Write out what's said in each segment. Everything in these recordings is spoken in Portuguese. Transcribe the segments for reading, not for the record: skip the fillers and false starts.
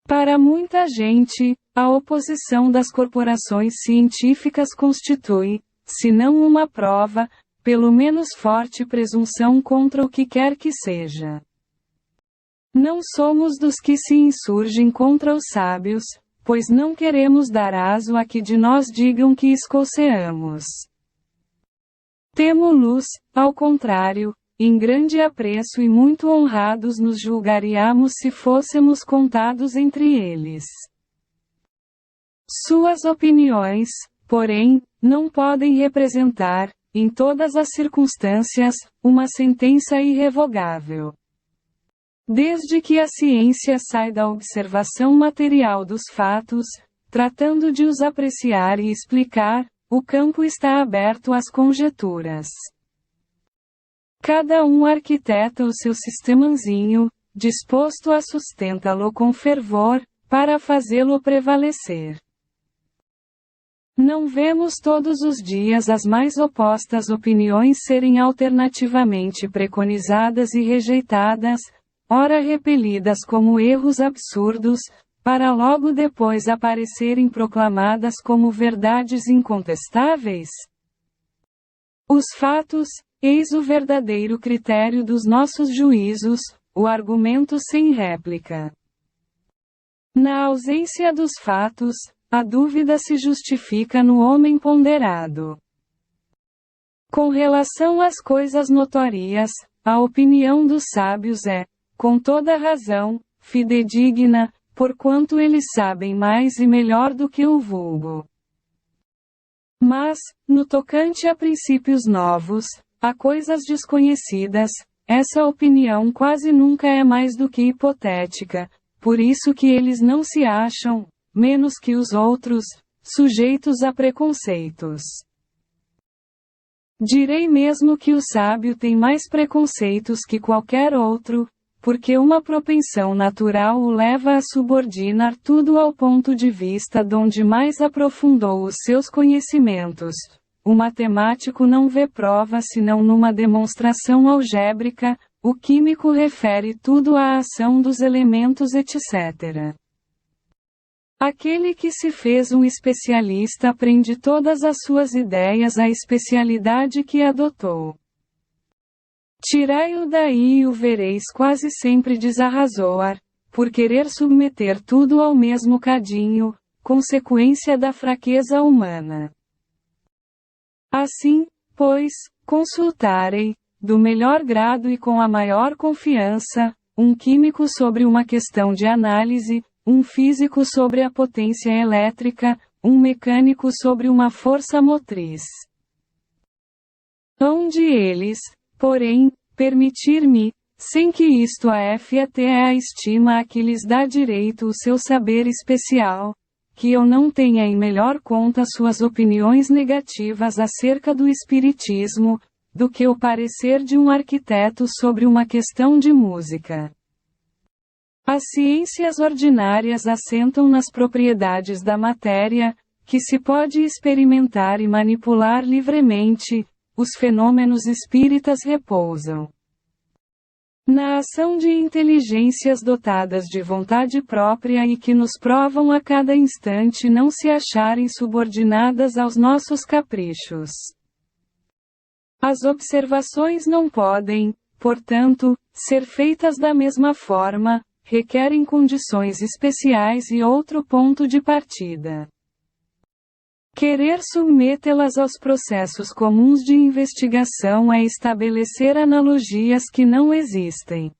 Para muita gente, a oposição das corporações científicas constitui, se não uma prova, pelo menos forte presunção contra o que quer que seja. Não somos dos que se insurgem contra os sábios, pois não queremos dar aso a que de nós digam que escolceamos. Temo-los, ao contrário, em grande apreço e muito honrados nos julgaríamos se fôssemos contados entre eles. Suas opiniões, porém, não podem representar, em todas as circunstâncias, uma sentença irrevogável. Desde que a ciência sai da observação material dos fatos, tratando de os apreciar e explicar, o campo está aberto às conjecturas. Cada um arquiteta o seu sistemazinho, disposto a sustentá-lo com fervor, para fazê-lo prevalecer. Não vemos todos os dias as mais opostas opiniões serem alternativamente preconizadas e rejeitadas, ora repelidas como erros absurdos, para logo depois aparecerem proclamadas como verdades incontestáveis? Os fatos, eis o verdadeiro critério dos nossos juízos, o argumento sem réplica. Na ausência dos fatos, a dúvida se justifica no homem ponderado. Com relação às coisas notórias, a opinião dos sábios é, com toda razão, fidedigna, porquanto eles sabem mais e melhor do que o vulgo. Mas, no tocante a princípios novos, a coisas desconhecidas, essa opinião quase nunca é mais do que hipotética, por isso que eles não se acham, menos que os outros, sujeitos a preconceitos. Direi mesmo que o sábio tem mais preconceitos que qualquer outro, porque uma propensão natural o leva a subordinar tudo ao ponto de vista donde mais aprofundou os seus conhecimentos. O matemático não vê prova senão numa demonstração algébrica, o químico refere tudo à ação dos elementos etc. Aquele que se fez um especialista prende todas as suas ideias à especialidade que adotou. Tirai-o daí e o vereis quase sempre desarrazoar, por querer submeter tudo ao mesmo cadinho, consequência da fraqueza humana. Assim, pois, consultarei, do melhor grado e com a maior confiança, um químico sobre uma questão de análise, um físico sobre a potência elétrica, um mecânico sobre uma força motriz. Hão de eles, porém, permitir-me, sem que isto afete a estima a que lhes dá direito o seu saber especial, que eu não tenha em melhor conta suas opiniões negativas acerca do espiritismo, do que o parecer de um arquiteto sobre uma questão de música. As ciências ordinárias assentam nas propriedades da matéria, que se pode experimentar e manipular livremente, os fenômenos espíritas repousam na ação de inteligências dotadas de vontade própria e que nos provam a cada instante não se acharem subordinadas aos nossos caprichos. As observações não podem, portanto, ser feitas da mesma forma, requerem condições especiais e outro ponto de partida. Querer submetê-las aos processos comuns de investigação é estabelecer analogias que não existem.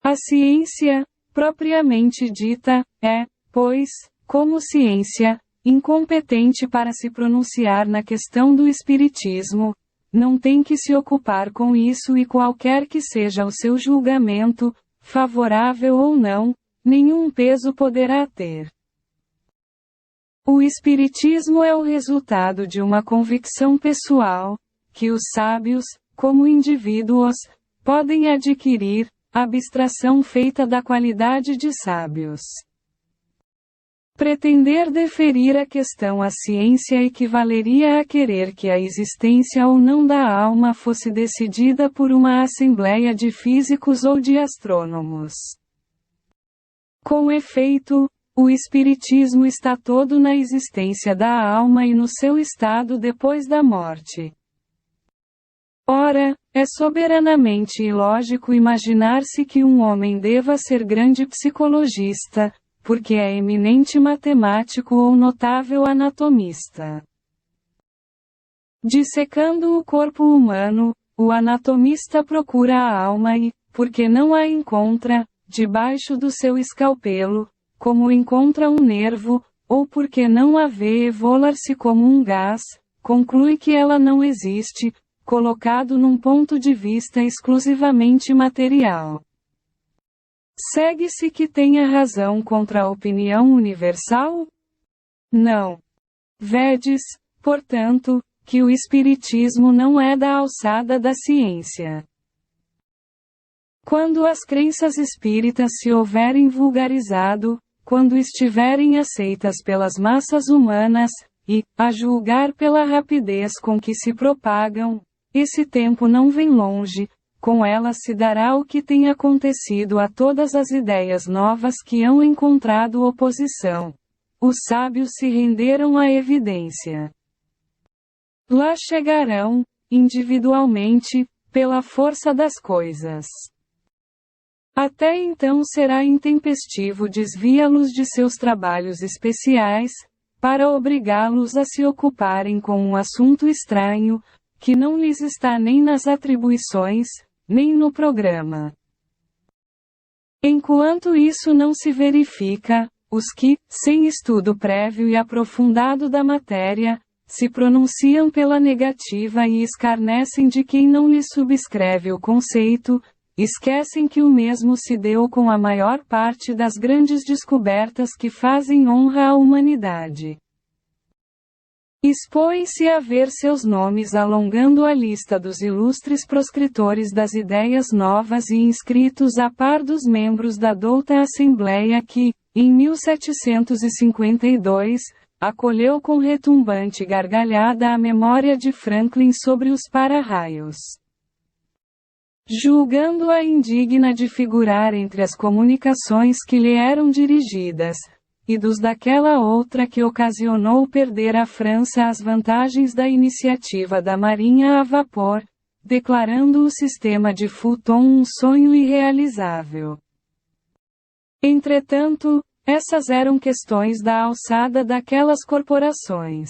A ciência, propriamente dita, é, pois, como ciência, incompetente para se pronunciar na questão do espiritismo, não tem que se ocupar com isso e qualquer que seja o seu julgamento, favorável ou não, nenhum peso poderá ter. O espiritismo é o resultado de uma convicção pessoal, que os sábios, como indivíduos, podem adquirir, abstração feita da qualidade de sábios. Pretender deferir a questão à ciência equivaleria a querer que a existência ou não da alma fosse decidida por uma assembleia de físicos ou de astrônomos. Com efeito, o espiritismo está todo na existência da alma e no seu estado depois da morte. Ora, é soberanamente ilógico imaginar-se que um homem deva ser grande psicologista, porque é eminente matemático ou notável anatomista. Dissecando o corpo humano, o anatomista procura a alma e, porque não a encontra, debaixo do seu escalpelo, como encontra um nervo, ou porque não a vê evolar-se como um gás, conclui que ela não existe, colocado num ponto de vista exclusivamente material. Segue-se que tenha razão contra a opinião universal? Não. Vedes, portanto, que o espiritismo não é da alçada da ciência. Quando as crenças espíritas se houverem vulgarizado, quando estiverem aceitas pelas massas humanas, e, a julgar pela rapidez com que se propagam, esse tempo não vem longe, com elas se dará o que tem acontecido a todas as ideias novas que hão encontrado oposição. Os sábios se renderam à evidência. Lá chegarão, individualmente, pela força das coisas. Até então será intempestivo desviá-los de seus trabalhos especiais, para obrigá-los a se ocuparem com um assunto estranho, que não lhes está nem nas atribuições, nem no programa. Enquanto isso não se verifica, os que, sem estudo prévio e aprofundado da matéria, se pronunciam pela negativa e escarnecem de quem não lhes subscreve o conceito, esquecem que o mesmo se deu com a maior parte das grandes descobertas que fazem honra à humanidade. Expõe-se a ver seus nomes alongando a lista dos ilustres proscritores das ideias novas e inscritos a par dos membros da douta Assembleia que, em 1752, acolheu com retumbante gargalhada a memória de Franklin sobre os para-raios. Julgando-a indigna de figurar entre as comunicações que lhe eram dirigidas, e dos daquela outra que ocasionou perder à França as vantagens da iniciativa da marinha a vapor, declarando o sistema de Fulton um sonho irrealizável. Entretanto, essas eram questões da alçada daquelas corporações.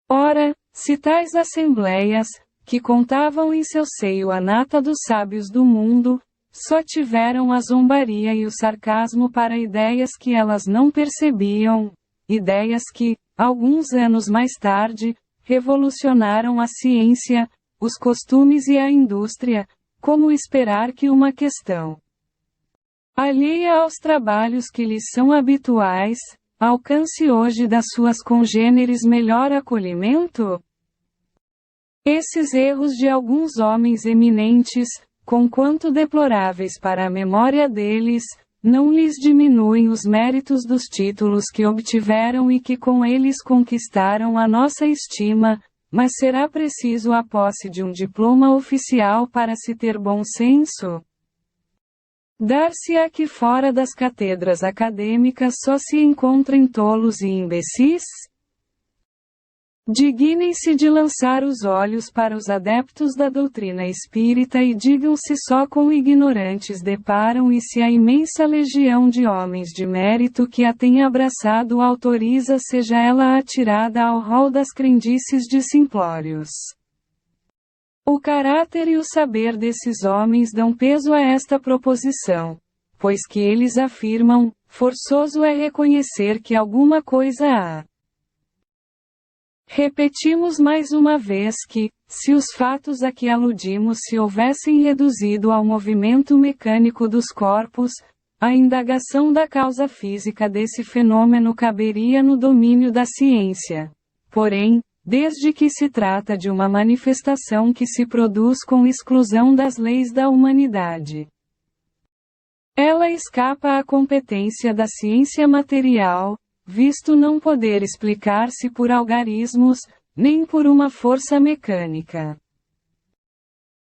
Ora, se tais assembleias, que contavam em seu seio a nata dos sábios do mundo, só tiveram a zombaria e o sarcasmo para ideias que elas não percebiam, ideias que, alguns anos mais tarde, revolucionaram a ciência, os costumes e a indústria, como esperar que uma questão alheia aos trabalhos que lhes são habituais, alcance hoje das suas congêneres melhor acolhimento? Esses erros de alguns homens eminentes, conquanto deploráveis para a memória deles, não lhes diminuem os méritos dos títulos que obtiveram e que com eles conquistaram a nossa estima, mas será preciso a posse de um diploma oficial para se ter bom senso? Dar-se-á que fora das catedras acadêmicas só se encontrem tolos e imbecis? Dignem-se de lançar os olhos para os adeptos da doutrina espírita e digam-se só com ignorantes deparam e se a imensa legião de homens de mérito que a tem abraçado autoriza seja ela atirada ao rol das crendices de simplórios. O caráter e o saber desses homens dão peso a esta proposição, pois que eles afirmam, forçoso é reconhecer que alguma coisa há. Repetimos mais uma vez que, se os fatos a que aludimos se houvessem reduzido ao movimento mecânico dos corpos, a indagação da causa física desse fenômeno caberia no domínio da ciência. Porém, desde que se trata de uma manifestação que se produz com exclusão das leis da humanidade, ela escapa à competência da ciência material, visto não poder explicar-se por algarismos, nem por uma força mecânica.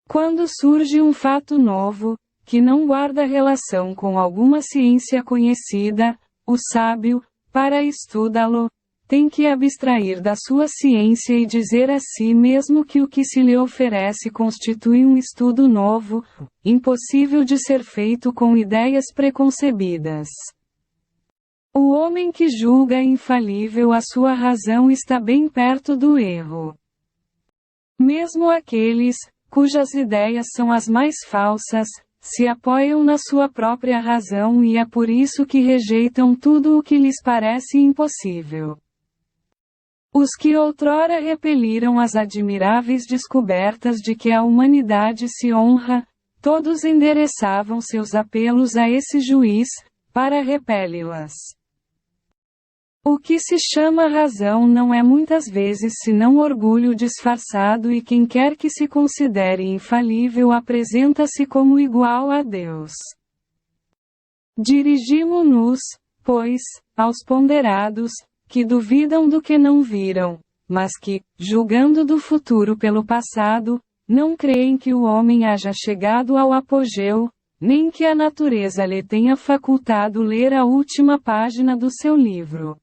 Quando surge um fato novo, que não guarda relação com alguma ciência conhecida, o sábio, para estudá-lo, tem que abstrair da sua ciência e dizer a si mesmo que o que se lhe oferece constitui um estudo novo, impossível de ser feito com ideias preconcebidas. O homem que julga infalível a sua razão está bem perto do erro. Mesmo aqueles, cujas ideias são as mais falsas, se apoiam na sua própria razão e é por isso que rejeitam tudo o que lhes parece impossível. Os que outrora repeliram as admiráveis descobertas de que a humanidade se honra, todos endereçavam seus apelos a esse juiz, para repeli-las. O que se chama razão não é muitas vezes senão orgulho disfarçado e quem quer que se considere infalível apresenta-se como igual a Deus. Dirigimo-nos, pois, aos ponderados, que duvidam do que não viram, mas que, julgando do futuro pelo passado, não creem que o homem haja chegado ao apogeu, nem que a natureza lhe tenha facultado ler a última página do seu livro.